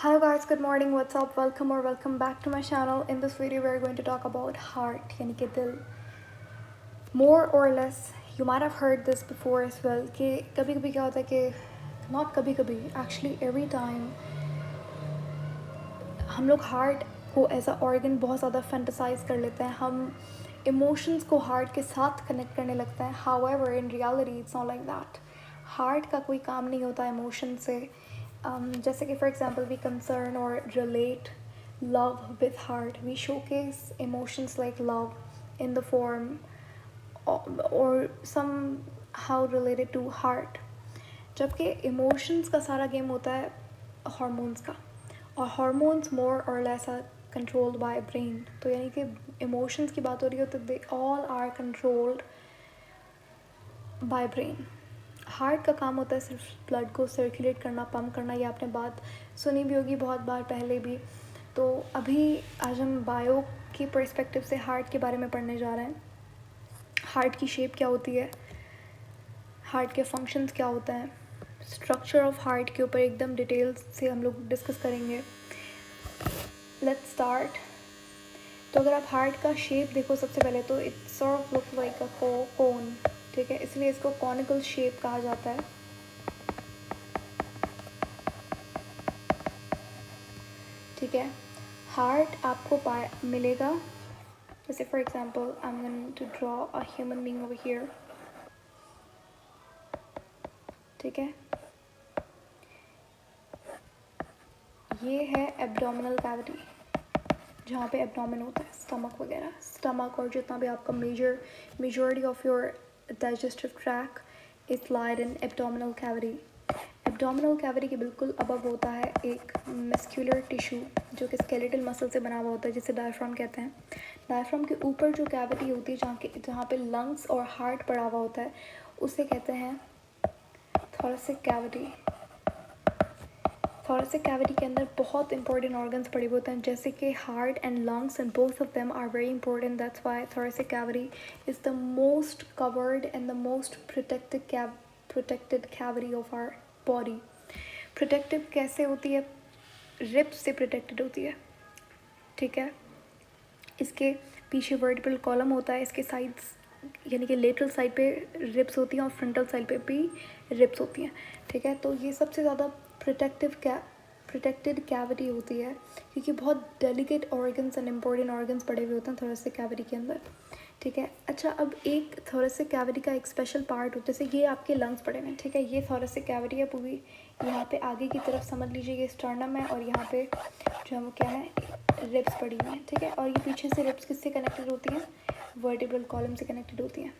Hello guys, good morning, what's up, welcome or welcome back to my channel. In this video we are going to talk about heart यानी कि दिल. More or less you might have heard this before as well कि कभी कभी क्या होता है कि not कभी कभी actually every time हम लोग हार्ट को एज अ ऑर्गन बहुत ज़्यादा फैंटसाइज कर लेते हैं. हम इमोशंस को हार्ट के साथ कनेक्ट करने लगते हैं. However in reality it's not like that. Heart का कोई काम नहीं होता इमोशन से. जैसे कि फॉर एग्जांपल वी कंसर्न और relate love with heart. We showcase emotions like love in the form और somehow related to heart. जबकि इमोशंस का सारा गेम होता है हार्मोन्स का, और हार्मोन्स मोर और less are controlled by brain. तो यानी कि इमोशंस की बात हो रही हो तो they all are controlled by brain. Heart का काम होता है सिर्फ ब्लड को सर्कुलेट करना, पम्प करना. ये आपने बात सुनी भी होगी बहुत बार पहले भी. तो अभी आज हम बायो की पर्सपेक्टिव से हार्ट के बारे में पढ़ने जा रहे हैं. हार्ट की शेप क्या होती है, हार्ट के फंक्शंस क्या होते हैं, स्ट्रक्चर ऑफ हार्ट के ऊपर एकदम डिटेल से हम लोग डिस्कस करेंगे. Let's start. तो अगर आप हार्ट का शेप देखो सबसे पहले तो it sort of look like a cone. ठीक है, इसलिए इसको कॉनिकल शेप कहा जाता है. ठीक है, हार्ट आपको मिलेगा. जैसे for example I am going to draw a human being over here. ठीक है, ये है एब्डोमिनल कैविटी जहाँ पे एब्डोमेन होता है, स्टमक वगैरह. स्टमक और जितना भी आपका majority of your digestive tract is lied in abdominal cavity. Abdominal cavity के बिल्कुल अबव होता है एक मस्कुलर टिश्यू जो कि स्केलेटल मसल से बना हुआ होता है, जिसे डायफ्राम कहते हैं. डायफ्राम के ऊपर जो कैविटी होती है जहाँ पे लंग्स और हार्ट पड़ा हुआ होता है उसे कहते हैं थोरेसिक कैविटी. थोरेसिक कैविटी के अंदर बहुत इंपॉर्टेंट ऑर्गन्स पड़े हुए होते हैं, जैसे कि heart and lungs, and both of them are very important. That's why thoracic cavity is the most covered and the most protected cavity of our body. Protective कैसे होती है? रिब्स से प्रोटेक्टेड होती है. ठीक है, इसके पीछे वर्टिब्रल कॉलम होता है, इसके साइड्स यानी कि लेटरल साइड पे रिब्स होती हैं और फ्रंटल साइड पे भी रिब्स होती हैं. ठीक है, तो ये सबसे ज़्यादा प्रोटेक्टेड कैविटी होती है क्योंकि बहुत delicate organs and important organs पड़े हुए होते हैं थोरेसिक कैविटी के अंदर. ठीक है, अच्छा अब एक थोरेसिक कैविटी का एक स्पेशल पार्ट होता है. जैसे ये आपके लंग्स पड़े हुए हैं. ठीक है, ये थोरेसिक कैविटी है पूरी. यहाँ पे आगे की तरफ समझ लीजिए ये स्टर्नम है और यहाँ पे जो है वो क्या है, रिब्स पड़ी हुई हैं. ठीक है, और ये पीछे से रिब्स किससे कनेक्टेड होती हैं? वर्टिब्रल कॉलम से कनेक्टेड होती हैं.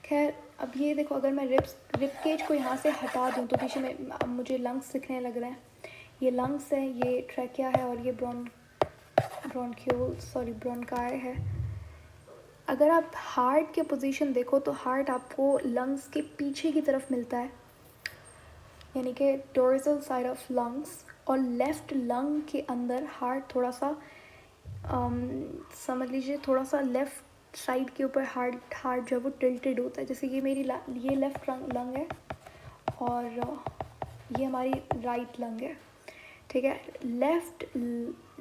खैर अब ये देखो, अगर मैं रिब केज को यहाँ से हटा दूँ तो पीछे में अब मुझे लंग्स दिखने लग रहे हैं. ये लंग्स है, ये ट्रैकिया है और ये ब्रोंकाई है. अगर आप हार्ट के पोजीशन देखो तो हार्ट आपको लंग्स के पीछे की तरफ मिलता है, यानी कि डोर्सल साइड ऑफ लंग्स, और लेफ्ट लंग के अंदर हार्ट थोड़ा सा समझ लीजिए थोड़ा सा लेफ़्ट साइड के ऊपर हार्ट जो है वो टिल्टेड होता है. जैसे ये ये लेफ़्ट लंग है और ये हमारी राइट लंग है. ठीक है,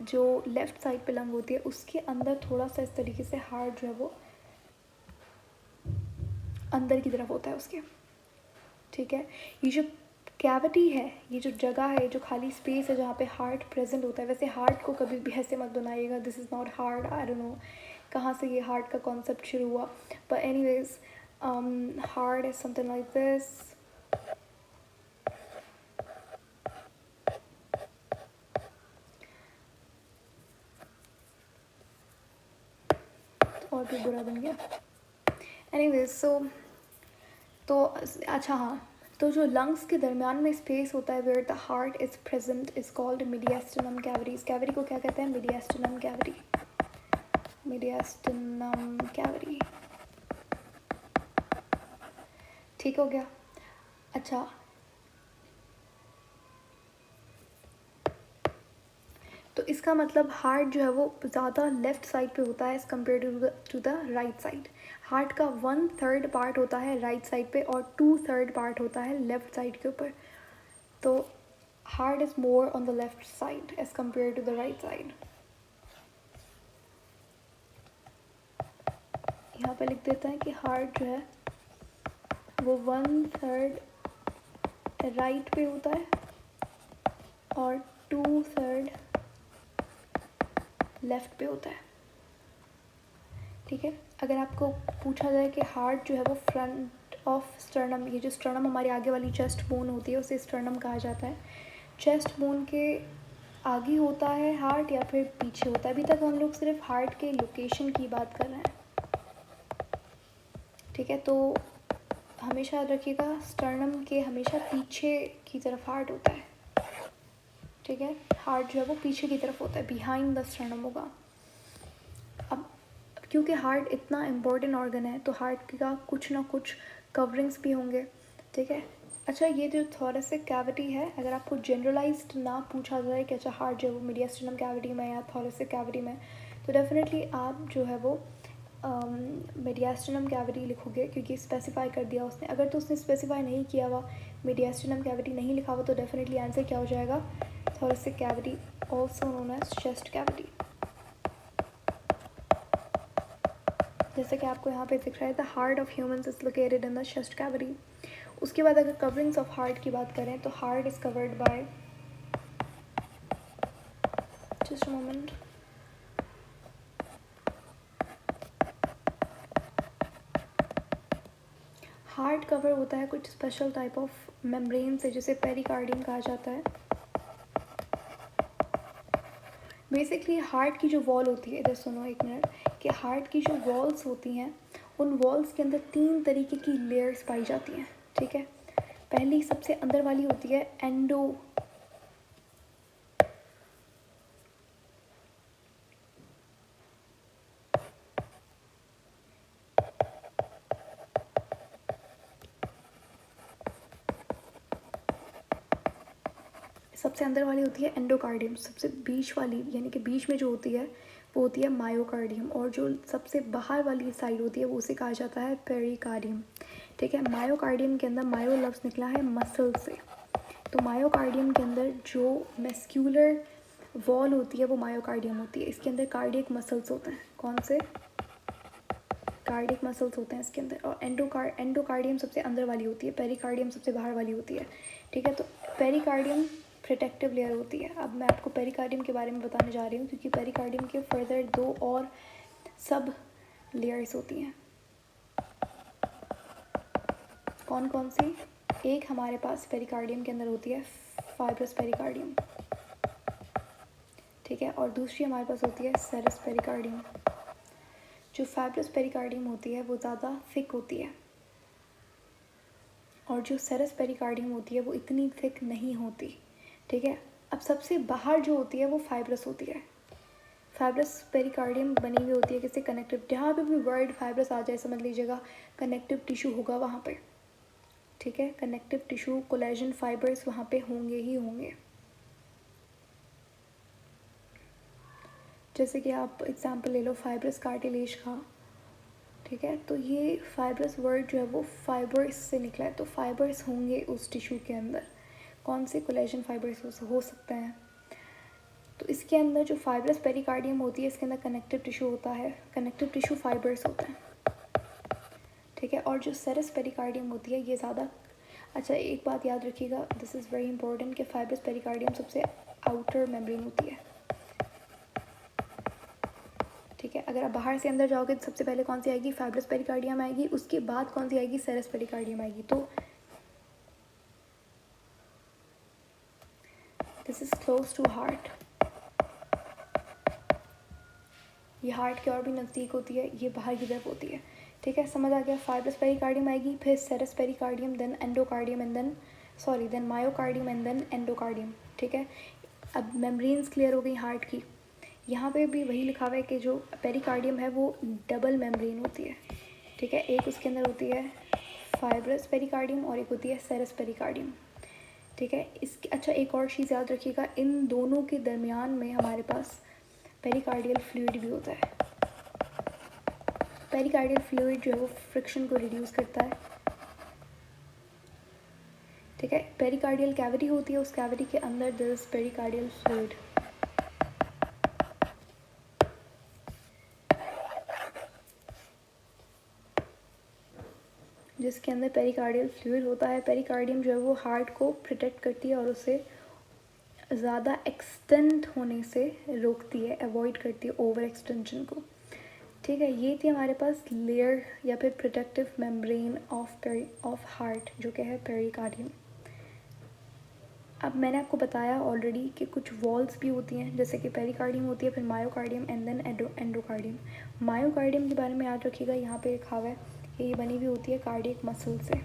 जो लेफ़्ट साइड पे लंग होती है उसके अंदर थोड़ा सा इस तरीके से हार्ट जो है वो अंदर की तरफ होता है उसके. ठीक है, ये जो कैविटी है, ये जो जगह है, जो खाली स्पेस है जहाँ पे हार्ट प्रेजेंट होता है. वैसे हार्ट को कभी भी ऐसे मत बनाइएगा, this is not heart. I don't know कहाँ से ये हार्ट का कॉन्सेप्ट शुरू हुआ, but anyways heart is something like this. और भी बुरा बन गया. एनीवेज तो अच्छा हाँ, तो जो लंग्स के दरमियान में स्पेस होता है where the heart is present is called mediastinum cavity. इस कैविटी को क्या कहते हैं? Mediastinum cavity. Mediastinum cavity. ठीक हो गया. अच्छा, तो इसका मतलब हार्ट जो है वो ज़्यादा लेफ़्ट साइड पे होता है as compare to the right side. Heart का 1/3 पार्ट होता है राइट साइड पे और 2/3 पार्ट होता है लेफ़्ट साइड के ऊपर. तो heart is more on the left side as compare to the right side. यहाँ पे लिख देते हैं कि हार्ट जो है वो 1/3 राइट पे होता है और 2/3 लेफ़्ट पे होता है। ठीक है, अगर आपको पूछा जाए कि हार्ट जो है वो फ्रंट ऑफ स्टर्नम, ये जो स्टर्नम हमारी आगे वाली चेस्ट बोन होती है उसे स्टर्नम कहा जाता है, चेस्ट बोन के आगे होता है हार्ट या फिर पीछे होता है। अभी तक हम लोग सिर्फ हार्ट के लोकेशन की बात कर रहे हैं। ठीक है, तो हमेशा याद रखिएगा स्टर्नम के हमेशा पीछे की तरफ हार्ट होता है। ठीक है, हार्ट जो है वो पीछे की तरफ होता है, बिहाइंड द स्टर्नम होगा। अब क्योंकि हार्ट इतना इम्पोर्टेंट ऑर्गन है तो हार्ट का कुछ ना कुछ कवरिंग्स भी होंगे। ठीक है, अच्छा ये जो थोरेसिक कैविटी है, अगर आपको जनरलाइज्ड ना पूछा जाए कि अच्छा हार्ट जो है वो मीडियास्टिनम कैविटी में या थोरेसिक कैविटी में, तो डेफिनेटली आप जो है वो मीडियास्टिनम कैविटी लिखोगे क्योंकि स्पेसिफाई कर दिया उसने। अगर तो उसने स्पेसिफाई नहीं किया हुआ, मीडियास्टिनम कैविटी नहीं लिखा हुआ, तो डेफिनेटली आंसर क्या हो जाएगा, thoracic cavity, also known as chest cavity। जैसे कि आपको यहाँ पे दिख रहा है the heart of humans is located in the chest cavity. उसके बाद अगर कवरिंग्स ऑफ हार्ट की बात करें तो heart is covered by, just moment, heart cover होता है कुछ स्पेशल टाइप ऑफ मेम्ब्रेन से जिसे पेरिकार्डियम कहा जाता है। बेसिकली हार्ट की जो वॉल होती है, इधर सुनो एक मिनट, कि हार्ट की जो वॉल्स होती हैं उन वॉल्स के अंदर 3 तरीके की लेयर्स पाई जाती हैं। ठीक है, पहली सबसे अंदर वाली होती है एंडो, सबसे अंदर वाली होती है एंडोकार्डियम, सबसे बीच वाली यानी कि बीच में जो होती है वो होती है मायोकार्डियम, और जो सबसे बाहर वाली साइड होती है वो उसे कहा जाता है पेरिकार्डियम। ठीक है, मायोकार्डियम के अंदर, मायो लफ्ज़ निकला है मसल से, तो मायोकार्डियम के अंदर जो मस्क्यूलर वॉल होती है वो मायोकार्डियम होती है। इसके अंदर कार्डियक मसल्स होते हैं, कौन से, कार्डियक मसल्स होते हैं इसके अंदर। और एंडोकार्डियम सबसे अंदर वाली होती है, पेरिकार्डियम सबसे बाहर वाली होती है। ठीक है, तो पेरिकार्डियम प्रोटेक्टिव लेयर होती है। अब मैं आपको पेरिकार्डियम के बारे में बताने जा रही हूँ क्योंकि पेरिकार्डियम के फर्दर 2 और सब लेयर्स होती हैं। कौन कौन सी, एक हमारे पास पेरिकार्डियम के अंदर होती है फाइब्रस पेरिकार्डियम। ठीक है, और दूसरी हमारे पास होती है सेरस पेरिकार्डियम। जो फाइब्रस पेरिकार्डियम होती है वो ज़्यादा थिक होती है और जो सेरस पेरिकार्डियम होती है वो इतनी थिक नहीं होती। ठीक है, अब सबसे बाहर जो होती है वो फाइब्रस होती है। फाइब्रस पेरिकार्डियम बनी हुई होती है किसी कनेक्टिव, जहाँ पे भी वर्ड फाइब्रस आ जाए समझ लीजिएगा कनेक्टिव टिश्यू होगा वहाँ पे। ठीक है, कनेक्टिव टिश्यू, कोलेजन फाइबर्स वहाँ पे होंगे ही होंगे। जैसे कि आप एग्जांपल ले लो फाइब्रस कार्टिलेज का। ठीक है, तो ये फाइब्रस वर्ड जो है वो फाइबर्स से निकला है, तो फाइबर्स होंगे उस टिश्यू के अंदर। कौन से, कोलेजन फाइबर्स हो सकते हैं। तो इसके अंदर जो फाइब्रस पेरिकार्डियम होती है इसके अंदर कनेक्टिव टिश्यू होता है, कनेक्टिव टिश्यू फाइबर्स होते हैं। ठीक है, और जो सेरस पेरिकार्डियम होती है ये ज़्यादा, अच्छा एक बात याद रखिएगा, दिस इज़ वेरी इंपॉर्टेंट, कि फाइब्रस पेरिकार्डियम सबसे आउटर मेम्ब्रेन होती है। ठीक है, अगर आप बाहर से अंदर जाओगे तो सबसे पहले कौन सी आएगी, फाइब्रस पेरिकार्डियम आएगी, उसके बाद कौन सी आएगी, सेरस पेरिकार्डियम आएगी। तो this is close to heart, ये हार्ट के और भी नज़दीक होती है, ये बाहर की तरफ होती है। ठीक है, समझ आ गया, फाइब्रस पेरिकार्डियम आएगी, फिर serous pericardium, then endocardium and then myocardium and then endocardium. ठीक है, अब मेम्ब्रेन्स क्लियर हो गई हार्ट की। यहाँ पे भी वही लिखा हुआ है कि जो पेरिकार्डियम है वो डबल मेम्ब्रेन होती है। ठीक है, एक उसके अंदर होती है फाइब्रस पेरिकार्डियम और एक होती है सेरस पेरिकार्डियम। ठीक है, इसकी, अच्छा एक और चीज़ याद रखिएगा, इन दोनों के दरमियान में हमारे पास पेरिकार्डियल फ्लूइड भी होता है। पेरिकार्डियल फ्लूइड जो है वो फ्रिक्शन को रिड्यूस करता है। ठीक है। पेरिकार्डियल कैविटी होती है, उस कैविटी के अंदर दिस इज पेरिकार्डियल फ्लूइड। जिसके अंदर पेरिकार्डियल फ्लूइड होता है। पेरिकार्डियम जो है वो हार्ट को प्रोटेक्ट करती है और उसे ज़्यादा एक्सटेंड होने से रोकती है, अवॉइड करती है ओवर एक्सटेंशन को। ठीक है, ये थी हमारे पास लेयर या फिर प्रोटेक्टिव मेम्ब्रेन ऑफ हार्ट जो कि है पेरिकार्डियम। अब मैंने आपको बताया ऑलरेडी कि कुछ वॉल्स भी होती हैं, जैसे कि पेरिकार्डियम होती है, फिर myocardium and then endocardium. Myocardium के बारे में याद रखिएगा, यहाँ पे लिखा हुआ है कि ये बनी हुई होती है कार्डियक मसल से।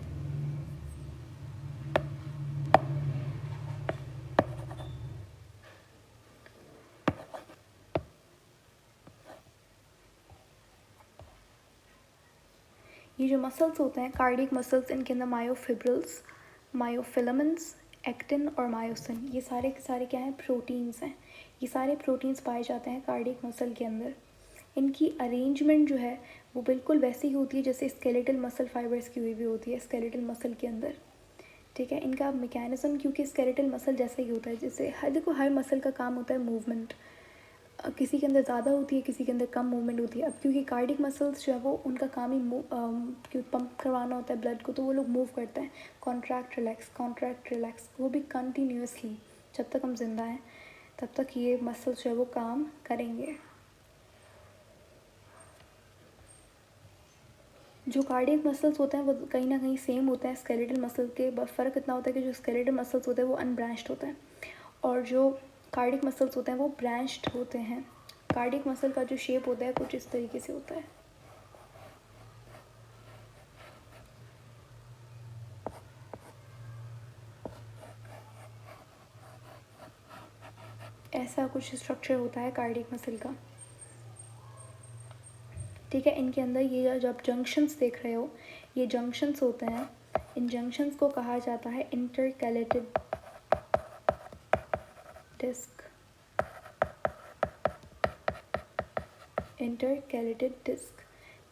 ये जो मसल्स होते हैं कार्डियक मसल्स, इनके अंदर मायोफिब्रिल्स, मायोफिलामेंट्स, एक्टिन और मायोसिन, ये सारे के सारे क्या हैं, प्रोटीन्स हैं। ये सारे प्रोटीन्स पाए जाते हैं कार्डियक मसल के अंदर। इनकी अरेंजमेंट जो है वो बिल्कुल वैसी ही होती है जैसे स्केलेटल मसल फाइबर्स की हुई होती है स्केलेटल मसल के अंदर। ठीक है, इनका मैकेनिज्म क्योंकि स्केलेटल मसल जैसा ही होता है, जैसे हर मसल का काम होता है मूवमेंट, किसी के अंदर ज़्यादा होती है, किसी के अंदर कम मूवमेंट होती है। अब क्योंकि कार्डिक मसल्स जो है वो उनका काम ही पंप करवाना होता है ब्लड को, तो वो लोग मूव करते हैं, कॉन्ट्रैक्ट रिलैक्स, वो भी कंटिन्यूसली। जब तक हम जिंदा हैं तब तक ये मसल्स जो है वो काम करेंगे। जो कार्डियक मसल्स होते हैं वो कहीं ना कहीं सेम होते हैं स्केलेटल मसल के, बस फ़र्क इतना होता है कि जो स्केलेटल मसल्स होते हैं वो अनब्रांच्ड होते हैं और जो कार्डियक मसल्स होते हैं वो ब्रांच्ड होते हैं। कार्डियक मसल का जो शेप होता है कुछ इस तरीके से होता है। ऐसा कुछ स्ट्रक्चर होता है कार्डियक मसल का। ठीक है, इनके अंदर ये जब जंक्शंस देख रहे हो, ये जंक्शंस होते हैं, इन जंक्शंस को कहा जाता है इंटरकैलेटेड डिस्क। Intercalated disc.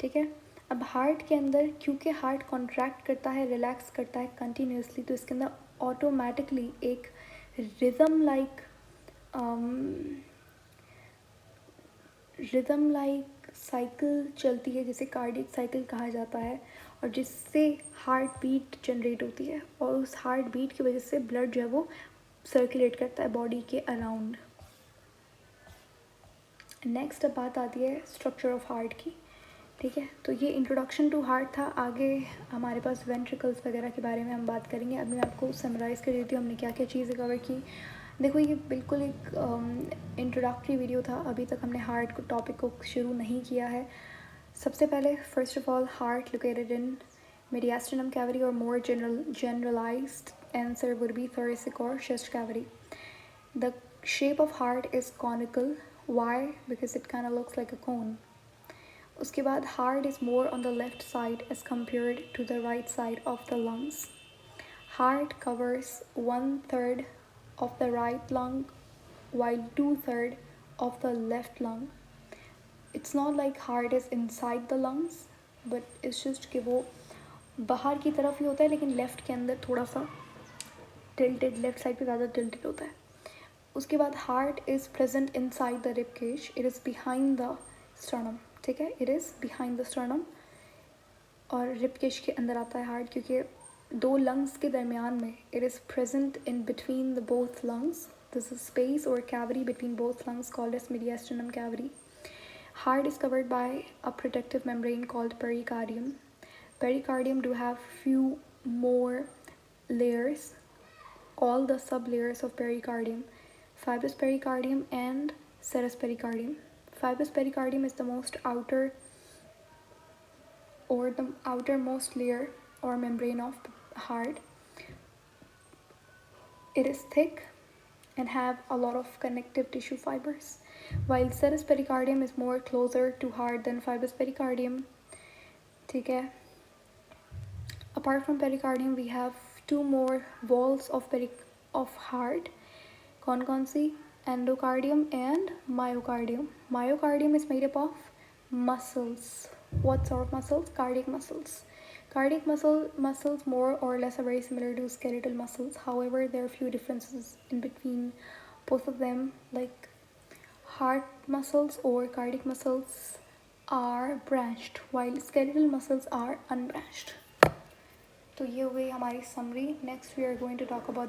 ठीक है, अब हार्ट के अंदर क्योंकि हार्ट कॉन्ट्रैक्ट करता है, रिलैक्स करता है कंटिन्यूसली, तो इसके अंदर ऑटोमेटिकली एक रिदम लाइक साइकिल चलती है जिसे कार्डियक साइकिल कहा जाता है, और जिससे हार्ट बीट जनरेट होती है और उस हार्ट बीट की वजह से ब्लड जो है वो सर्कुलेट करता है बॉडी के अराउंड। नेक्स्ट अब बात आती है स्ट्रक्चर ऑफ हार्ट की। ठीक है, तो ये इंट्रोडक्शन टू हार्ट था। आगे हमारे पास वेंट्रिकल्स वगैरह के बारे में हम बात करेंगे। अभी मैं आपको समराइज़ कर देती हूँ हमने क्या क्या चीज़ें कवर की। देखो, ये बिल्कुल एक इंट्रोडक्टरी वीडियो था, अभी तक हमने हार्ट को टॉपिक को शुरू नहीं किया है। सबसे पहले first of all heart located in mediastinum cavity or more generalized answer would be thoracic or chest cavity. The shape of heart is conical. Why? Because it kind of looks like a cone. उसके बाद heart is more on the left side as compared to the right side of the lungs. Heart covers 1/3 of the right lung while 2/3 of the left lung. It's not like heart is inside the lungs, but it's just कि वो बाहर की तरफ ही होता है लेकिन left के अंदर थोड़ा सा टिल्टेड, लेफ़्ट साइड पे ज़्यादा टिल्टेड होता है। उसके बाद heart is present inside the rib cage, it is behind the sternum. ठीक है, it is behind the sternum और रिब केज के अंदर आता है हार्ट, क्योंकि दो लंग्स के दरमियान में it is present in between the both lungs. This is space और cavity between both lungs called as mediastinum cavity. Heart is covered by a protective membrane called pericardium. Pericardium do have few more layers, all the sub-layers of pericardium: fibrous pericardium and serous pericardium. Fibrous pericardium is the most outer or the outermost layer or membrane of heart. It is thick and have a lot of connective tissue fibers, while serous pericardium is more closer to heart than fibrous pericardium. ठीक है, apart from pericardium we have two more walls of heart. कौन सी? Endocardium and myocardium. Myocardium is made up of muscles. What sort of muscles? Cardiac muscles. Cardiac muscles more or less are very similar to skeletal muscles. However, there are a few differences in between both of them. Like heart muscles or cardiac muscles are branched while skeletal muscles are unbranched. तो ये हुई हमारी summary. Next we are going to talk about